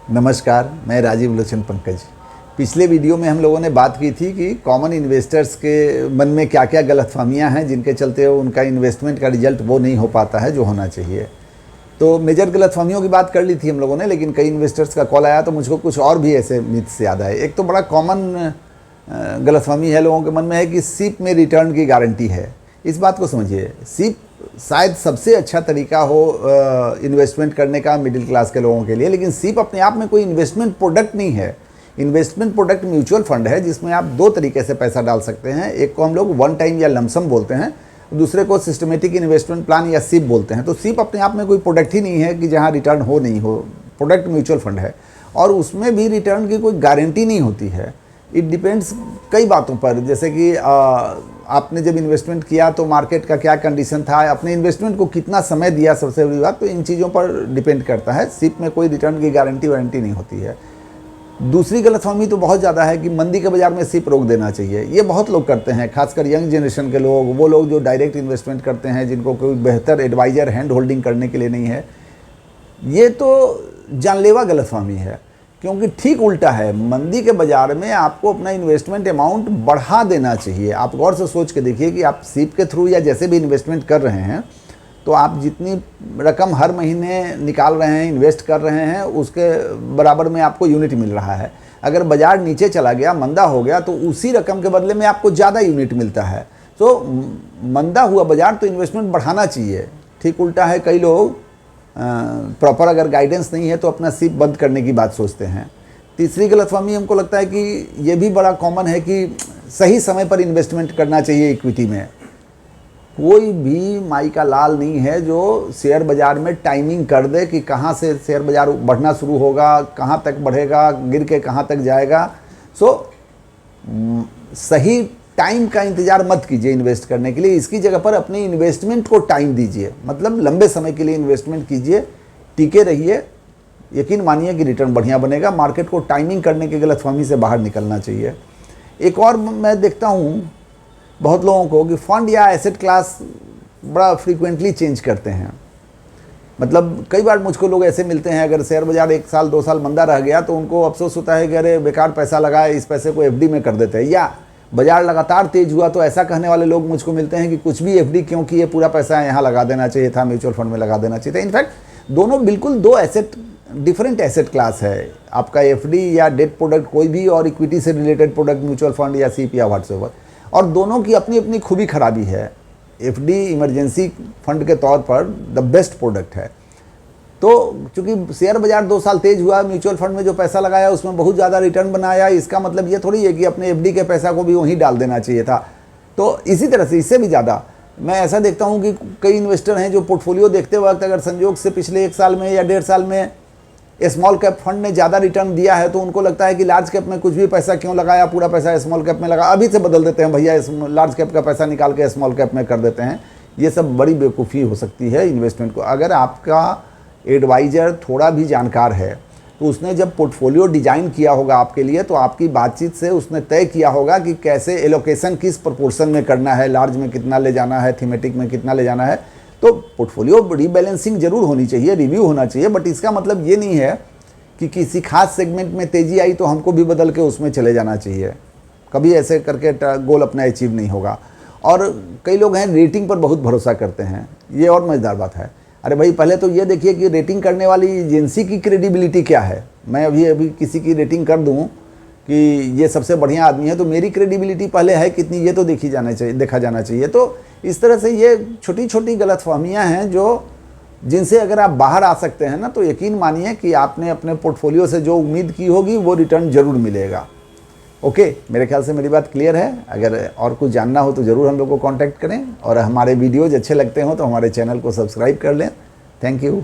नमस्कार, मैं राजीव लोचन पंकज। पिछले वीडियो में हम लोगों ने बात की थी कि कॉमन इन्वेस्टर्स के मन में क्या क्या गलतफहमियां हैं जिनके चलते उनका इन्वेस्टमेंट का रिजल्ट वो नहीं हो पाता है जो होना चाहिए। तो मेजर गलतफहमियों की बात कर ली थी हम लोगों ने, लेकिन कई इन्वेस्टर्स का कॉल आया तो मुझको कुछ और भी ऐसे मिथ्स याद आए। एक तो बड़ा कॉमन गलतफहमी है लोगों के मन में है कि सिप में रिटर्न की गारंटी है। इस बात को समझिए, सिप शायद सबसे अच्छा तरीका हो इन्वेस्टमेंट करने का मिडिल क्लास के लोगों के लिए, लेकिन सिप अपने आप में कोई इन्वेस्टमेंट प्रोडक्ट नहीं है। इन्वेस्टमेंट प्रोडक्ट म्यूचुअल फंड है जिसमें आप दो तरीके से पैसा डाल सकते हैं। एक को हम लोग वन टाइम या लमसम बोलते हैं, दूसरे को सिस्टमेटिक इन्वेस्टमेंट प्लान या सिप बोलते हैं। तो सिप अपने आप में कोई प्रोडक्ट ही नहीं है कि जहाँ रिटर्न हो नहीं हो, प्रोडक्ट म्यूचुअल फंड है और उसमें भी रिटर्न की कोई गारंटी नहीं होती है। इट डिपेंड्स कई बातों पर, जैसे कि आपने जब इन्वेस्टमेंट किया तो मार्केट का क्या कंडीशन था, अपने इन्वेस्टमेंट को कितना समय दिया, सबसे बड़ी बात तो इन चीज़ों पर डिपेंड करता है। सिप में कोई रिटर्न की गारंटी वारंटी नहीं होती है। दूसरी गलतफहमी तो बहुत ज़्यादा है कि मंदी के बाजार में सिप रोक देना चाहिए। ये बहुत लोग करते हैं, खासकर यंग जनरेशन के लोग, वो लोग जो डायरेक्ट इन्वेस्टमेंट करते हैं, जिनको कोई बेहतर एडवाइज़र हैंड होल्डिंग करने के लिए नहीं है। ये तो जानलेवा गलतफहमी है, क्योंकि ठीक उल्टा है। मंदी के बाजार में आपको अपना इन्वेस्टमेंट अमाउंट बढ़ा देना चाहिए। आप गौर से सोच के देखिए कि आप सिप के थ्रू या जैसे भी इन्वेस्टमेंट कर रहे हैं तो आप जितनी रकम हर महीने निकाल रहे हैं, इन्वेस्ट कर रहे हैं, उसके बराबर में आपको यूनिट मिल रहा है। अगर बाजार नीचे चला गया, मंदा हो गया, तो उसी रकम के बदले में आपको ज़्यादा यूनिट मिलता है। तो मंदा हुआ बाजार तो इन्वेस्टमेंट बढ़ाना चाहिए। ठीक उल्टा है, कई लोग प्रॉपर अगर गाइडेंस नहीं है तो अपना सिप बंद करने की बात सोचते हैं। तीसरी गलतफहमी हमको लगता है कि ये भी बड़ा कॉमन है कि सही समय पर इन्वेस्टमेंट करना चाहिए इक्विटी में। कोई भी माई का लाल नहीं है जो शेयर बाज़ार में टाइमिंग कर दे कि कहाँ से शेयर बाज़ार बढ़ना शुरू होगा, कहाँ तक बढ़ेगा, गिर के कहाँ तक जाएगा। सही टाइम का इंतज़ार मत कीजिए इन्वेस्ट करने के लिए। इसकी जगह पर अपने इन्वेस्टमेंट को टाइम दीजिए, मतलब लंबे समय के लिए इन्वेस्टमेंट कीजिए, टिके रहिए, यकीन मानिए कि रिटर्न बढ़िया बनेगा। मार्केट को टाइमिंग करने की गलतफहमी से बाहर निकलना चाहिए। एक और मैं देखता हूँ बहुत लोगों को कि फंड या एसेट क्लास बड़ा फ्रीक्वेंटली चेंज करते हैं। मतलब कई बार मुझको लोग ऐसे मिलते हैं, अगर शेयर बाजार 1 साल 2 साल मंदा रह गया तो उनको अफसोस होता है कि अरे बेकार पैसा लगाए, इस पैसे को एफडी में कर देते हैं। या बाजार लगातार तेज हुआ तो ऐसा कहने वाले लोग मुझको मिलते हैं कि कुछ भी एफडी क्यों किए, पूरा पैसा यहाँ लगा देना चाहिए था, म्यूचुअल फंड में लगा देना चाहिए था। इनफैक्ट दोनों बिल्कुल दो डिफरेंट एसेट क्लास है। आपका एफडी या डेट प्रोडक्ट कोई भी, और इक्विटी से रिलेटेड प्रोडक्ट म्यूचुअल फंड या सिप या व्हाट्सएवर, और दोनों की अपनी अपनी खूबी खराबी है। एफडी इमरजेंसी फंड के तौर पर द बेस्ट प्रोडक्ट है। तो चूंकि शेयर बाजार 2 साल तेज हुआ, म्यूचुअल फंड में जो पैसा लगाया उसमें बहुत ज़्यादा रिटर्न बनाया, इसका मतलब ये थोड़ी है कि अपने एफडी के पैसा को भी वहीं डाल देना चाहिए था। तो इसी तरह से इससे भी ज़्यादा मैं ऐसा देखता हूँ कि कई इन्वेस्टर हैं जो पोर्टफोलियो देखते वक्त अगर संयोग से पिछले 1 साल में या 1.5 साल में स्मॉल कैप फंड ने ज़्यादा रिटर्न दिया है तो उनको लगता है कि लार्ज कैप में कुछ भी पैसा क्यों लगाया, पूरा पैसा स्मॉल कैप में लगा, अभी से बदल देते हैं भैया, लार्ज कैप का पैसा निकाल के स्मॉल कैप में कर देते हैं। ये सब बड़ी बेवकूफ़ी हो सकती है इन्वेस्टमेंट को। अगर आपका एडवाइज़र थोड़ा भी जानकार है तो उसने जब पोर्टफोलियो डिज़ाइन किया होगा आपके लिए तो आपकी बातचीत से उसने तय किया होगा कि कैसे एलोकेशन किस प्रोपोर्शन में करना है, लार्ज में कितना ले जाना है, थीमेटिक में कितना ले जाना है। तो पोर्टफोलियो रीबैलेंसिंग जरूर होनी चाहिए, रिव्यू होना चाहिए, बट इसका मतलब ये नहीं है कि किसी खास सेगमेंट में तेज़ी आई तो हमको भी बदल के उसमें चले जाना चाहिए। कभी ऐसे करके गोल अपना अचीव नहीं होगा। और कई लोग हैं रेटिंग पर बहुत भरोसा करते हैं, ये और मज़ेदार बात है। अरे भाई, पहले तो ये देखिए कि रेटिंग करने वाली एजेंसी की क्रेडिबिलिटी क्या है। मैं अभी किसी की रेटिंग कर दूँ कि ये सबसे बढ़िया आदमी है तो मेरी क्रेडिबिलिटी पहले है कितनी, ये तो देखा जाना चाहिए। तो इस तरह से ये छोटी छोटी गलतफहमियां हैं जिनसे अगर आप बाहर आ सकते हैं ना तो यकीन मानिए कि आपने अपने पोर्टफोलियो से जो उम्मीद की होगी वो रिटर्न जरूर मिलेगा। ओके, मेरे ख्याल से मेरी बात क्लियर है। अगर और कुछ जानना हो तो ज़रूर हम लोग को कांटेक्ट करें, और हमारे वीडियोज़ अच्छे लगते हो तो हमारे चैनल को सब्सक्राइब कर लें। Thank you.